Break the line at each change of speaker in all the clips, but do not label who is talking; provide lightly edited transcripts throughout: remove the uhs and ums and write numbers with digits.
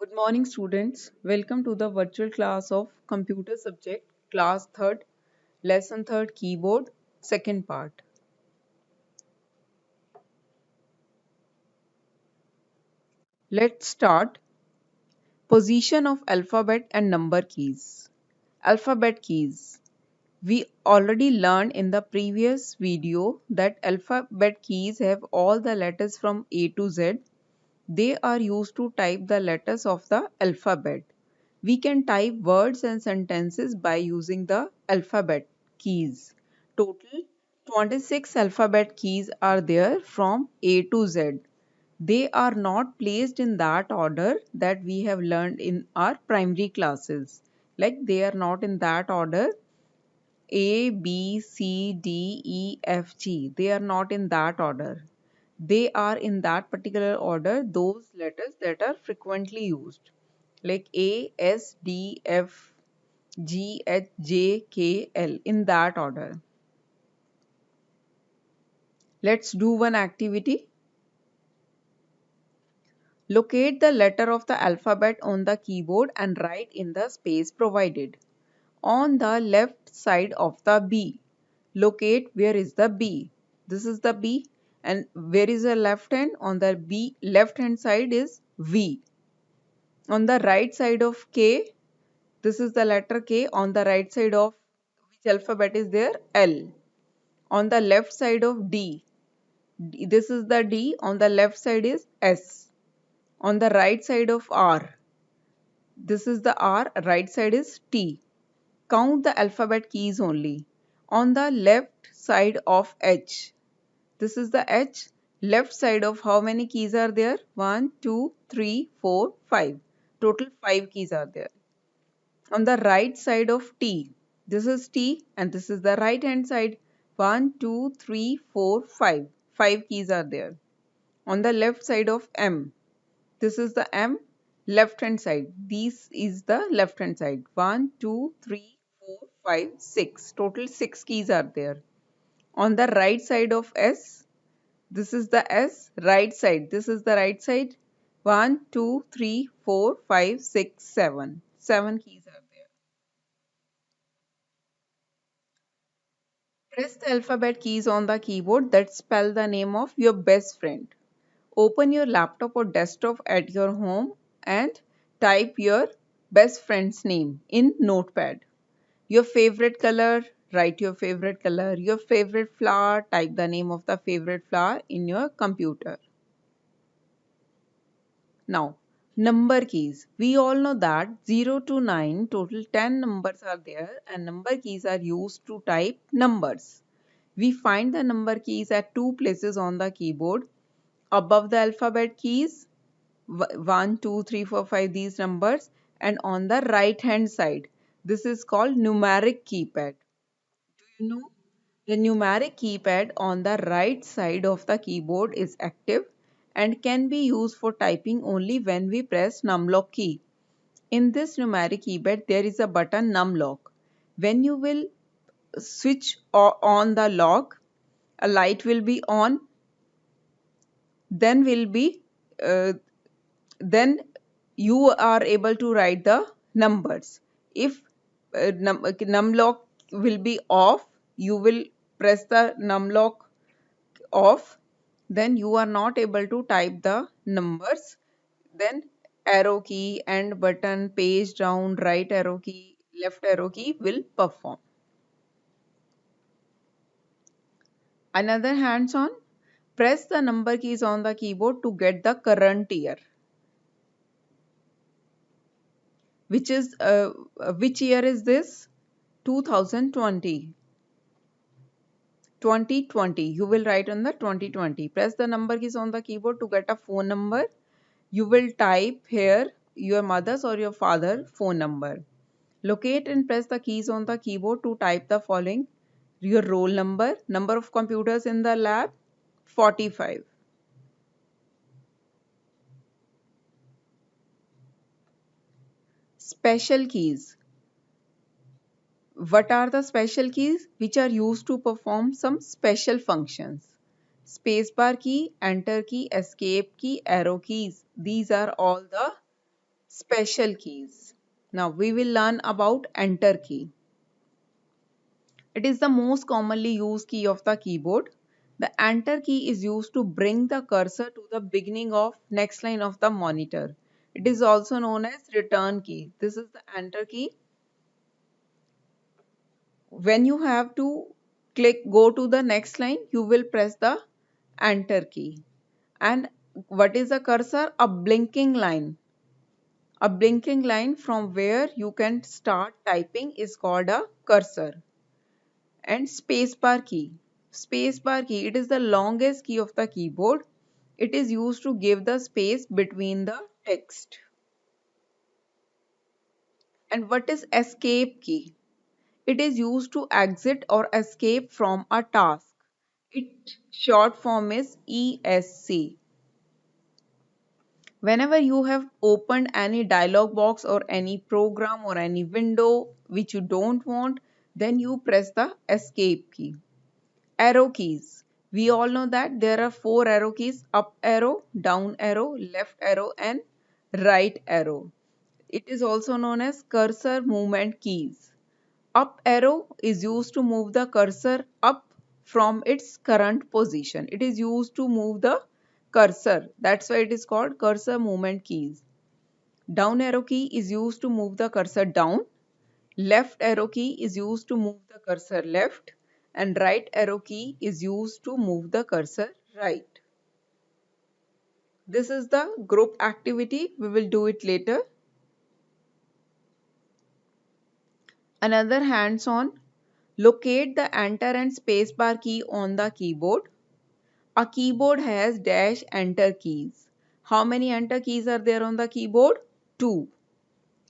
Good morning, students. Welcome to the virtual class of Computer Subject, Class 3rd, Lesson 3rd, Keyboard, second part. Let's start. Position of alphabet and number keys. Alphabet keys. We already learned in the previous video that alphabet keys have all the letters from A to Z. They are used to type the letters of the alphabet. We can type words and sentences by using the alphabet keys. Total 26 alphabet keys are there from A to Z. They are not placed in that order that we have learned in our primary classes. Like they are not in that order A, B, C, D, E, F, G. They are not in that order. They are in that particular order, those letters that are frequently used, like A, S, D, F, G, H, J, K, L, in that order. Let's do one activity. Locate the letter of the alphabet on the keyboard and write in the space provided. On the left side of the B, locate where is the B. This is the B, and where is the left hand? On the B left hand side is V. On the right side of K, this is the letter K. On the right side of which alphabet is there? L. On the left side of D, this is the D. On the left side is S. On the right side of R, this is the R. Right side is T. Count the alphabet keys only. On the left side of H, this is the H. Left side of how many keys are there? 1, 2, 3, 4, 5. Total 5 keys are there. On the right side of T, this is T and this is the right hand side. 1, 2, 3, 4, 5. 5 keys are there. On the left side of M, this is the M, left hand side. This is the left hand side. 1, 2, 3, 4, 5, 6. Total 6 keys are there. On the right side of S, this is the S, right side. This is the right side. 1, 2, 3, 4, 5, 6, 7. 7 keys are there. Press the alphabet keys on the keyboard that spell the name of your best friend. Open your laptop or desktop at your home and type your best friend's name in Notepad. Your favorite color, write your favorite color. Your favorite flower, type the name of the favorite flower in your computer. Now, number keys. We all know that 0 to 9, total 10 numbers are there and number keys are used to type numbers. We find the number keys at two places on the keyboard. Above the alphabet keys, 1, 2, 3, 4, 5, these numbers, and on the right hand side. This is called numeric keypad. Do you know? The numeric keypad on the right side of the keyboard is active and can be used for typing only when we press numlock key. In this numeric keypad, there is a button numlock. When you will switch on the lock, a light will be on, then will be uh, then you are able to write the numbers. If numlock will be off, you will press the numlock off, then you are not able to type the numbers. Then arrow key, end button, page down, right arrow key, left arrow key will perform. Another hands on, press the number keys on the keyboard to get the current year. Which year is this? 2020. 2020. You will write on the 2020. Press the number keys on the keyboard to get a phone number. You will type here your mother's or your father's phone number. Locate and press the keys on the keyboard to type the following. Your roll number. Number of computers in the lab, 45. Special keys. What are the special keys? Which are used to perform some special functions. Spacebar key, enter key, escape key, arrow keys. These are all the Special keys. Now we will learn about enter key. It is the most commonly used key of the keyboard. The enter key is used to bring the cursor to the beginning of next line of the monitor. It is also known as return key. This is the enter key. When you have to go to the next line, you will press the enter key. And what is a cursor? A blinking line. A blinking line from where you can start typing is called a cursor. And spacebar key. Spacebar key, it is the longest key of the keyboard. It is used to give the space between the text. And what is escape key? It is used to exit or escape from a task. Its short form is ESC. Whenever you have opened any dialog box or any program or any window which you don't want, then you press the escape key. Arrow keys. We all know that there are four arrow keys: up arrow, down arrow, left arrow and right arrow. It is also known as cursor movement keys. Up arrow is used to move the cursor up from its current position. It is used to move the cursor. That's why it is called cursor movement keys. Down arrow key is used to move the cursor down. Left arrow key is used to move the cursor left. And right arrow key is used to move the cursor right. This is the group activity. We will do it later. Another hands-on. Locate the enter and spacebar key on the keyboard. A keyboard has dash enter keys. How many enter keys are there on the keyboard? Two.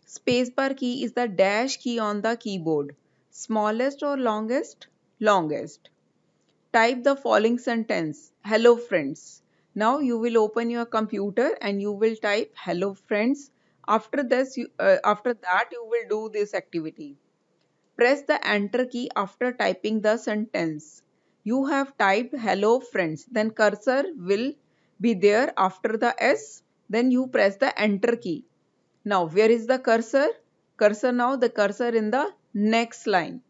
Spacebar key is the dash key on the keyboard. Smallest or longest? Longest. Type the following sentence. Hello friends. Now you will open your computer and you will type hello friends. After that you will do this activity. Press the enter key after typing the sentence. You have typed hello friends. Then cursor will be there after the S. Then you press the enter key. Now where is the cursor? The cursor in the next line.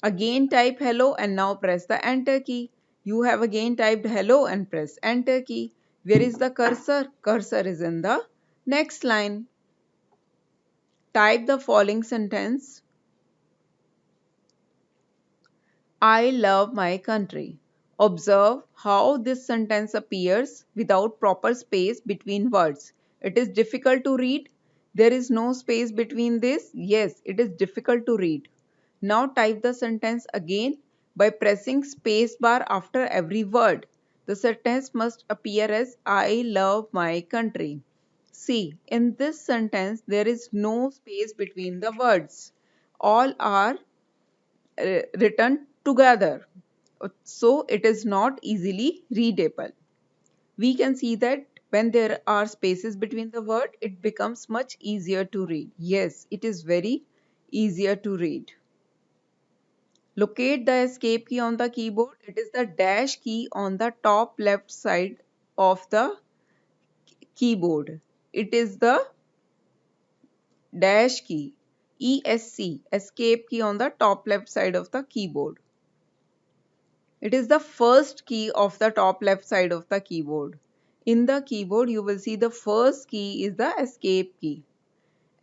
Again type hello and now press the enter key. You have again typed hello and press enter key. Where is the cursor? Cursor is in the next line. Type the following sentence. I love my country. Observe how this sentence appears without proper space between words. It is difficult to read. There is no space between this. Yes, it is difficult to read. Now type the sentence again by pressing space bar after every word. The sentence must appear as I love my country. See, in this sentence there is no space between the words. All are written together. So it is not easily readable. We can see that when there are spaces between the word, it becomes much easier to read. Yes, it is very easier to read. Locate the escape key on the keyboard. It is the dash key on the top left side of the keyboard. It is the dash key, ESC, escape key on the top left side of the keyboard. It is the first key of the top left side of the keyboard. In the keyboard, you will see the first key is the escape key.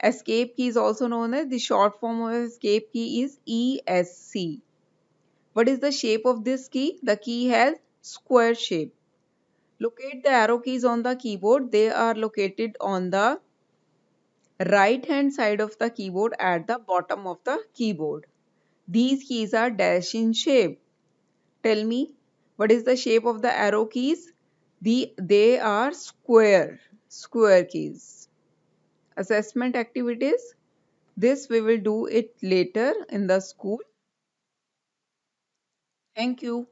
Escape key is also known as the short form of escape key is ESC. What is the shape of this key? The key has square shape. Locate the arrow keys on the keyboard. They are located on the right hand side of the keyboard at the bottom of the keyboard. These keys are dash in shape. Tell me, what is the shape of the arrow keys? They are square keys. Assessment activities. This we will do it later in the school. Thank you.